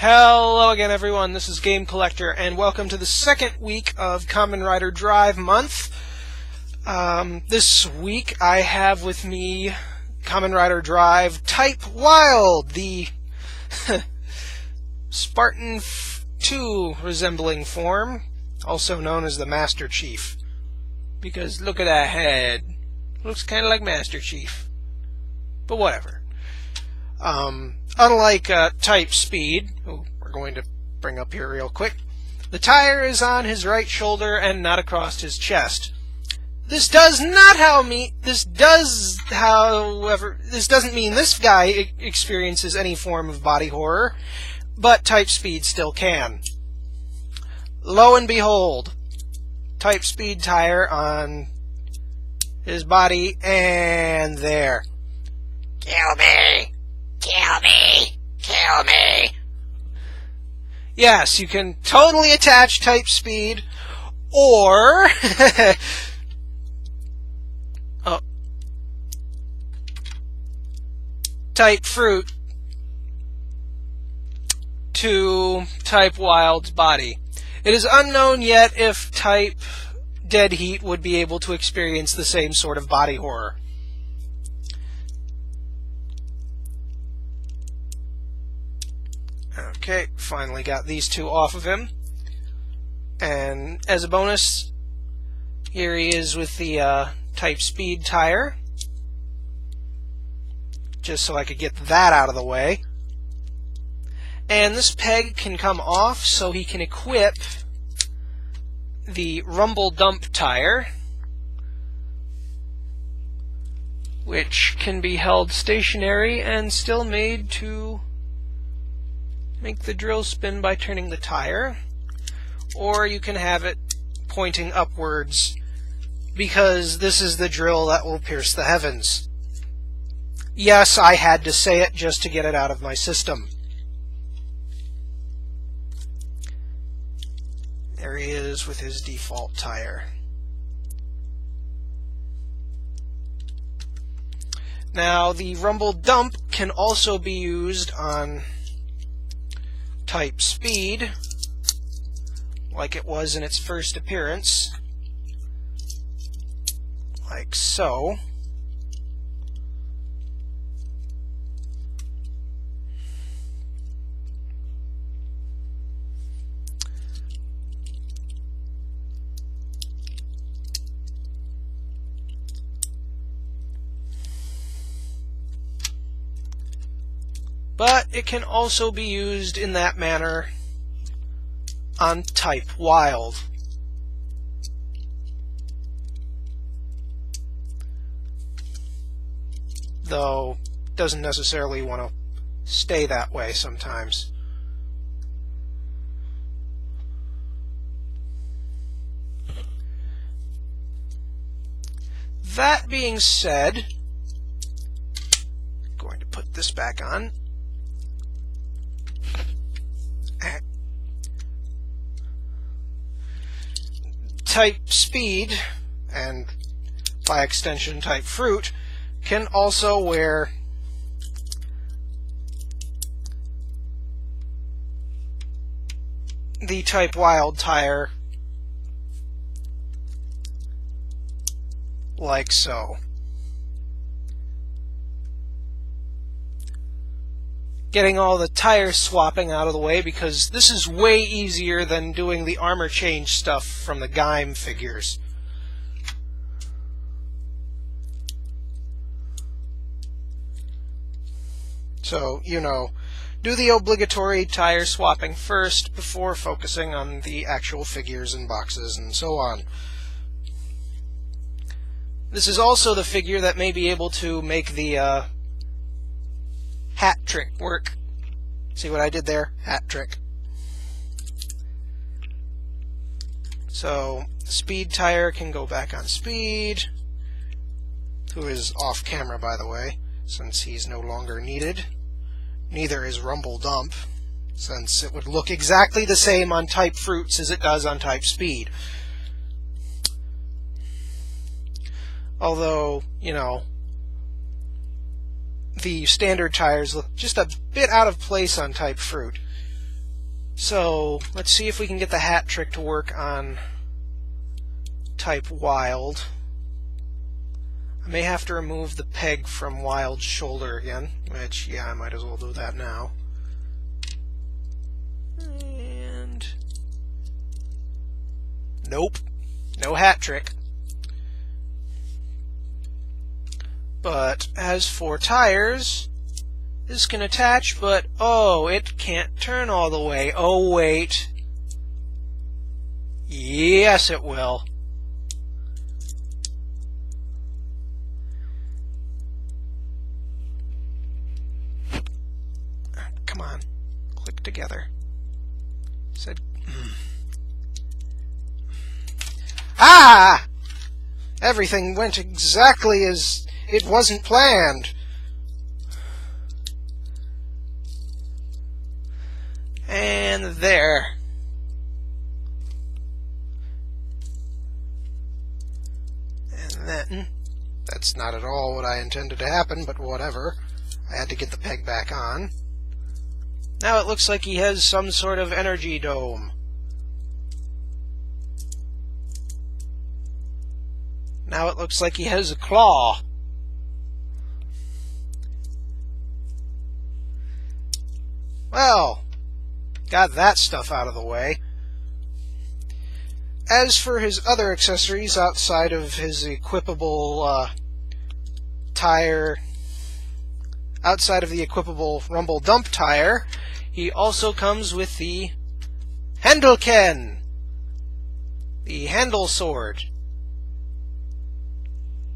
Hello again, everyone. This is Game Collector, and welcome to the second week of Kamen Rider Drive month. This week I have with me Kamen Rider Drive Type Wild, the Spartan 2 resembling form, also known as the Master Chief. Because look at that head. Looks kind of like Master Chief. But whatever. Unlike Type Speed, who we're going to bring up here real quick, the tire is on his right shoulder and not across his chest. This doesn't mean this guy experiences any form of body horror, but Type Speed still can. Lo and behold, Type Speed tire on his body, and there. Kill me! Kill me! Kill me! Yes, you can totally attach Type Speed, or Type Fruit to Type Wild's body. It is unknown yet if Type Dead Heat would be able to experience the same sort of body horror. Okay, finally got these two off of him. And as a bonus, here he is with the Type Speed tire. Just so I could get that out of the way. And this peg can come off so he can equip the Rumble Dump tire, which can be held stationary and still made to make the drill spin by turning the tire, or you can have it pointing upwards because this is the drill that will pierce the heavens. Yes, I had to say it just to get it out of my system. There he is with his default tire. Now, the Rumble Dump can also be used on Type Speed, like it was in its first appearance, like so. But it can also be used in that manner on Type Wild. Though, doesn't necessarily want to stay that way sometimes. That being said, I'm going to put this back on. Type Speed, and by extension Type Fruit, can also wear the Type Wild tire like so. Getting all the tire swapping out of the way, because this is way easier than doing the armor change stuff from the Gaim figures. So, you know, do the obligatory tire swapping first before focusing on the actual figures and boxes and so on. This is also the figure that may be able to make the hat trick work. See what I did there? Hat trick. So, Speed tire can go back on Speed, who is off camera, by the way, since he's no longer needed. Neither is Rumble Dump, since it would look exactly the same on Type Fruits as it does on Type Speed. Although, you know, the standard tires look just a bit out of place on Type Fruit. So let's see if we can get the hat trick to work on type Wild. I may have to remove the peg from Wild's shoulder again, which, yeah, I might as well do that now. And nope, no hat trick. But as for tires, this can attach, but oh, it can't turn all the way. Oh, wait. Yes, it will. Come on, click together. Said, Ah! Everything went exactly as it wasn't planned. And there. And then, that's not at all what I intended to happen, but whatever. I had to get the peg back on. Now it looks like he has some sort of energy dome. Now it looks like he has a claw. Well, got that stuff out of the way. As for his other accessories outside of his equipable tire, outside of the equipable rumble dump tire, he also comes with the Handelken, the handle sword,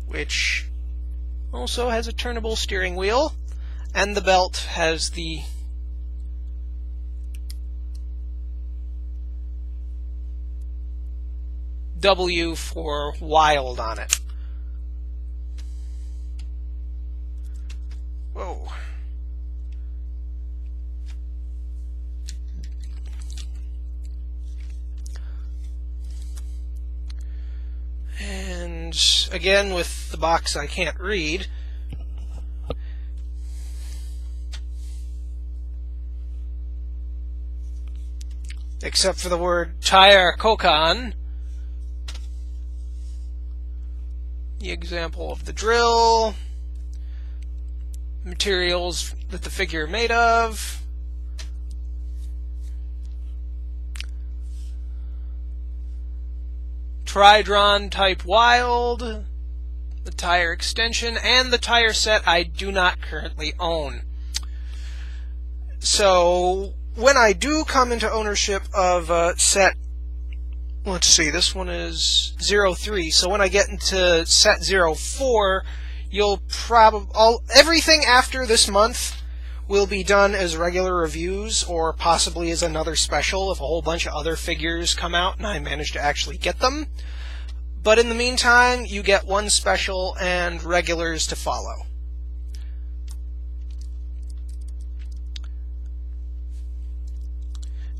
which also has a turnable steering wheel, and the belt has the W for Wild on it. Whoa. And again, with the box I can't read, except for the word Tire Kokan, the example of the drill, materials that the figure made of, Tridron type Wild, the tire extension, and the tire set I do not currently own. So when I do come into ownership of set, let's see, this one is 03, so when I get into set 04, you'll everything after this month will be done as regular reviews, or possibly as another special if a whole bunch of other figures come out and I manage to actually get them. But in the meantime, you get one special and regulars to follow.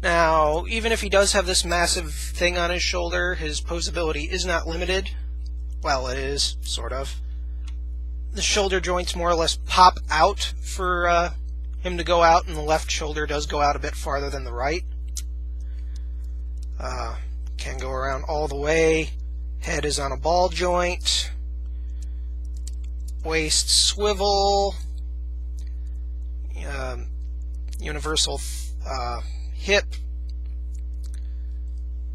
Now, even if he does have this massive thing on his shoulder, his posability is not limited. Well, it is, sort of. The shoulder joints more or less pop out for him to go out, and the left shoulder does go out a bit farther than the right. Can go around all the way. Head is on a ball joint. Waist swivel. Universal hip.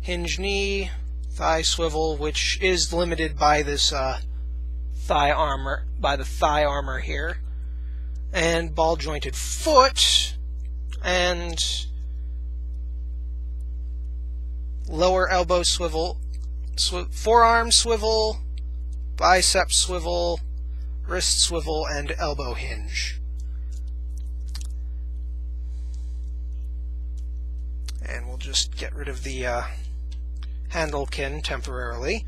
Hinge knee. Thigh swivel, which is limited by this thigh armor here. And ball jointed foot. And lower elbow swivel, forearm swivel, bicep swivel, wrist swivel, and elbow hinge. And we'll just get rid of the Handelken temporarily.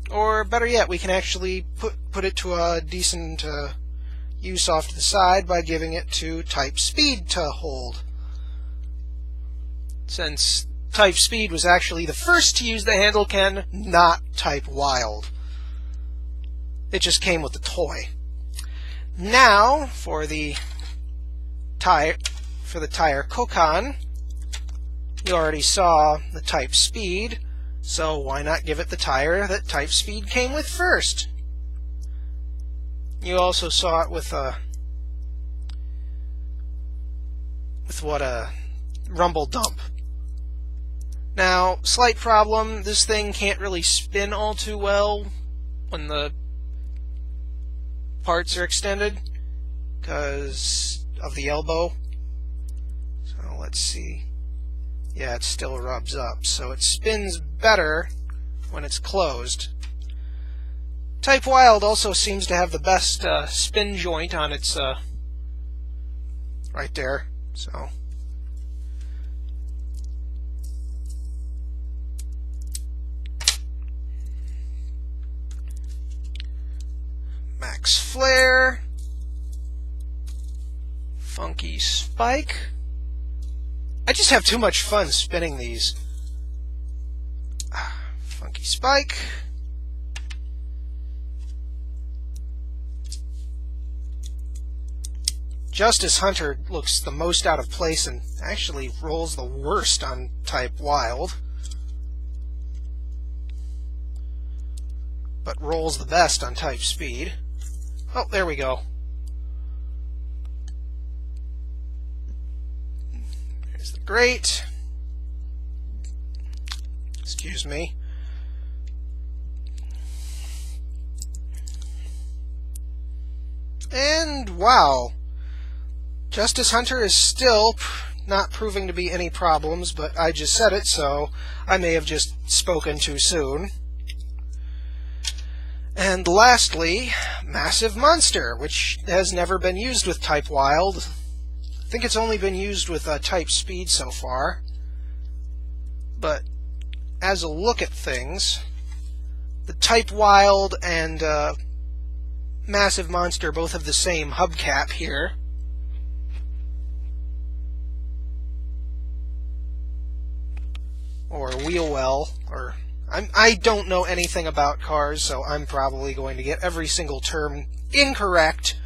Or better yet, we can actually put it to a decent use off to the side by giving it to Type Speed to hold. Since Type Speed was actually the first to use the Handelken, not Type Wild. It just came with the toy. Now, for the tire, for the tire Kamen, you already saw the type speed, so why not give it the tire that type speed came with first? You also saw it with a rumble dump. Now, slight problem, this thing can't really spin all too well when the parts are extended because of the elbow. So let's see. Yeah, it still rubs up, so it spins better when it's closed. Type Wild also seems to have the best spin joint on its right there. So Max Flare, Funky Spike. I just have too much fun spinning these. Funky Spike. Justice Hunter looks the most out of place and actually rolls the worst on Type Wild, but rolls the best on Type Speed. Oh, there we go. There's the grate. Excuse me. And wow. Justice Hunter is still not proving to be any problems, but I just said it, so I may have just spoken too soon. And lastly, Massive Monster, which has never been used with Type Wild. I think it's only been used with Type Speed so far. But as a look at things, the Type Wild and Massive Monster both have the same hubcap here. Or wheel well, or I don't know anything about cars, so I'm probably going to get every single term incorrect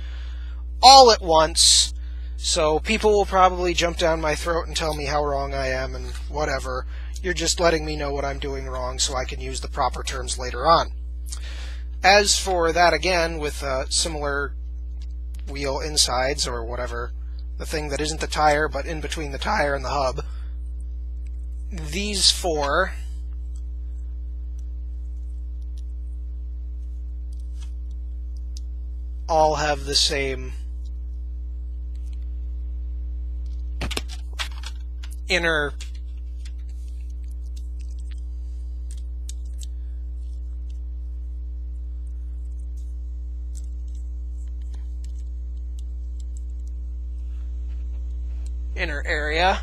all at once. So people will probably jump down my throat and tell me how wrong I am and whatever. You're just letting me know what I'm doing wrong so I can use the proper terms later on. As for that again, with similar wheel insides or whatever, the thing that isn't the tire but in between the tire and the hub, these four all have the same inner area.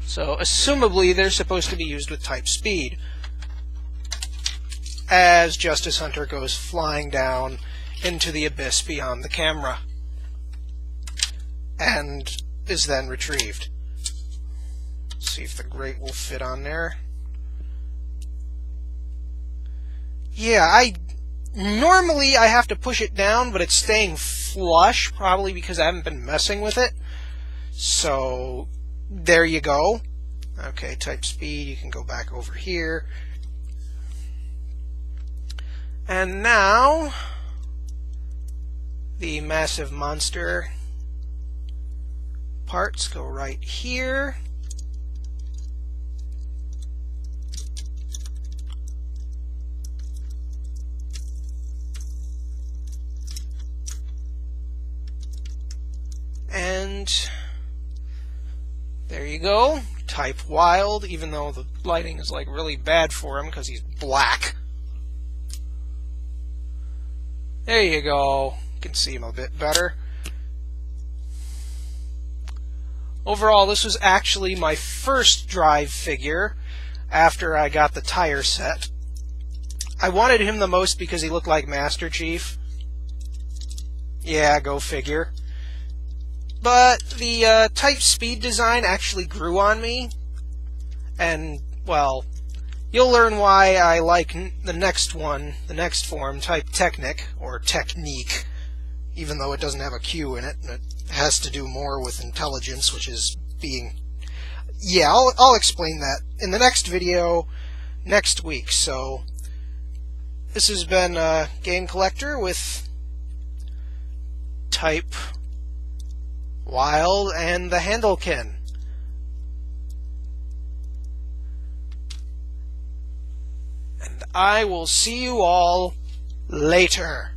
So, assumably, they're supposed to be used with Type Speed, as Justice Hunter goes flying down into the abyss beyond the camera, and is then retrieved. Let's see if the grate will fit on there. Yeah, normally I have to push it down, but it's staying flush, probably because I haven't been messing with it. So there you go. Okay, Type Speed, you can go back over here. And now the Massive Monster parts go right here. And there you go. Type Wild, even though the lighting is like really bad for him because he's black. There you go. You can see him a bit better. Overall, this was actually my first drive figure after I got the tire set. I wanted him the most because he looked like Master Chief. Yeah, go figure. But the Type Speed design actually grew on me, and, well, you'll learn why I like the next one, the next form, Type Technic, or Technique. even though it doesn't have a Q in it, and it has to do more with intelligence, which is being... Yeah, I'll explain that in the next video next week. So this has been Game Collector with Type Wild and the Handlekin. And I will see you all later.